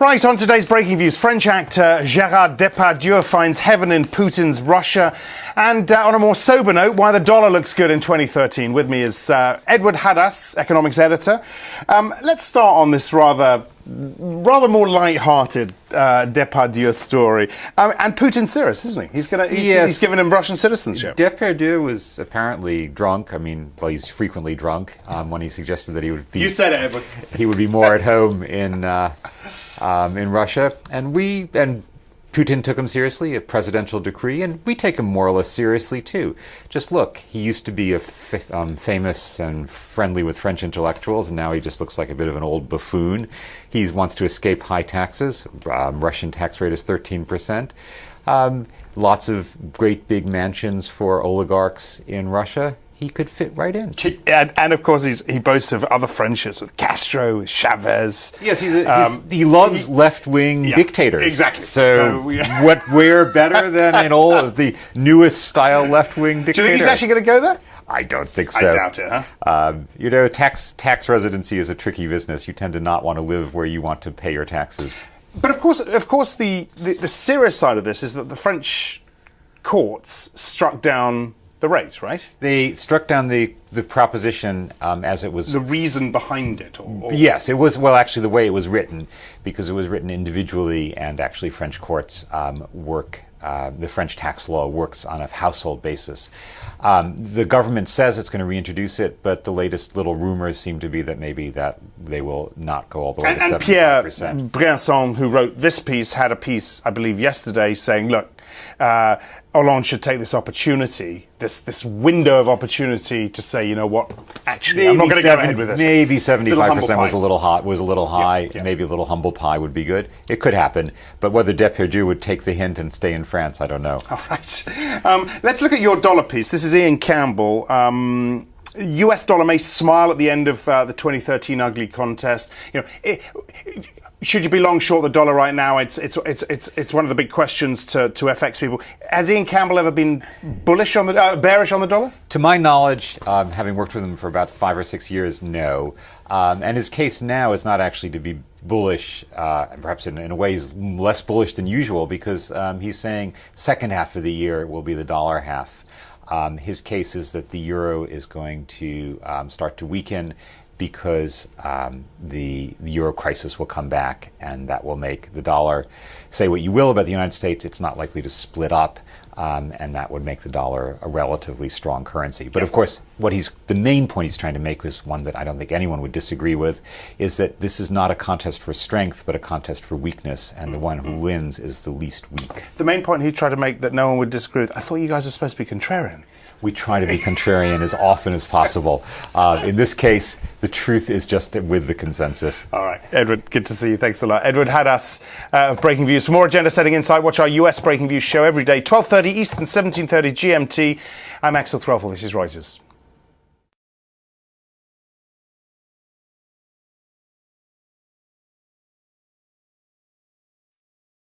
Right, on today's Breaking Views, French actor Gérard Depardieu finds heaven in Putin's Russia. And on a more sober note, why the dollar looks good in 2013. With me is Edward Hadas, economics editor. Let's start on this rather more light-hearted Depardieu story. And Putin's serious, isn't he? He's given him Russian citizenship. Depardieu was apparently drunk. I mean, well, he's frequently drunk. When he suggested that he would be, you said it, Edward. He would be more at home in Russia, and Putin took him seriously, a presidential decree, and we take him more or less seriously too. Just look, he used to be famous and friendly with French intellectuals, and now he just looks like a bit of an old buffoon. He wants to escape high taxes. Russian tax rate is 13%. Lots of great big mansions for oligarchs in Russia. He could fit right in. And of course, he boasts of other friendships with Castro, with Chavez. Yes, he loves left-wing dictators. Exactly. So we're better than in all of the newest style left-wing dictators. Do you think he's actually going to go there? I don't think so. I doubt it, huh? Tax residency is a tricky business. You tend to not want to live where you want to pay your taxes. But of course, the serious side of this is that the French courts struck down the rate, right? They struck down the proposition as it was... The reason behind it? Yes, it was, well, actually the way it was written, because it was written individually, and actually French courts the French tax law works on a household basis. The government says it's going to reintroduce it, but the latest little rumors seem to be that maybe that they will not go all the way to 75%. And Pierre Briançon, who wrote this piece, had a piece, I believe, yesterday saying, look, Hollande should take this opportunity, this window of opportunity, to say, you know what, actually, I'm not going to go ahead with this. Maybe 75% was a little high. Yeah. Maybe a little humble pie would be good. It could happen, but whether Depardieu would take the hint and stay in France, I don't know. All right. Let's look at your dollar piece. This is Ian Campbell. US dollar may smile at the end of the 2013 ugly contest. You know, should you be long short the dollar right now? It's one of the big questions to FX people. Has Ian Campbell ever been bearish on the dollar? To my knowledge, having worked with him for about 5 or 6 years, no. And his case now is not actually to be bullish, perhaps in a way he's less bullish than usual, because he's saying second half of the year will be the dollar half. His case is that the euro is going to start to weaken because the euro crisis will come back, and that will make the dollar, say what you will about the United States, it's not likely to split up, and that would make the dollar a relatively strong currency. But of course, the main point he's trying to make is one that I don't think anyone would disagree with, is that this is not a contest for strength, but a contest for weakness, and the one who wins is the least weak. The main point he tried to make that no one would disagree with, I thought you guys were supposed to be contrarian. We try to be contrarian as often as possible. In this case, the truth is just with the consensus. All right. Edward, good to see you. Thanks a lot. Edward Hadas of Breakingviews. For more agenda-setting insight, watch our US Breakingviews show every day, 12:30 Eastern, 17:30 GMT. I'm Axel Threlfall. This is Reuters.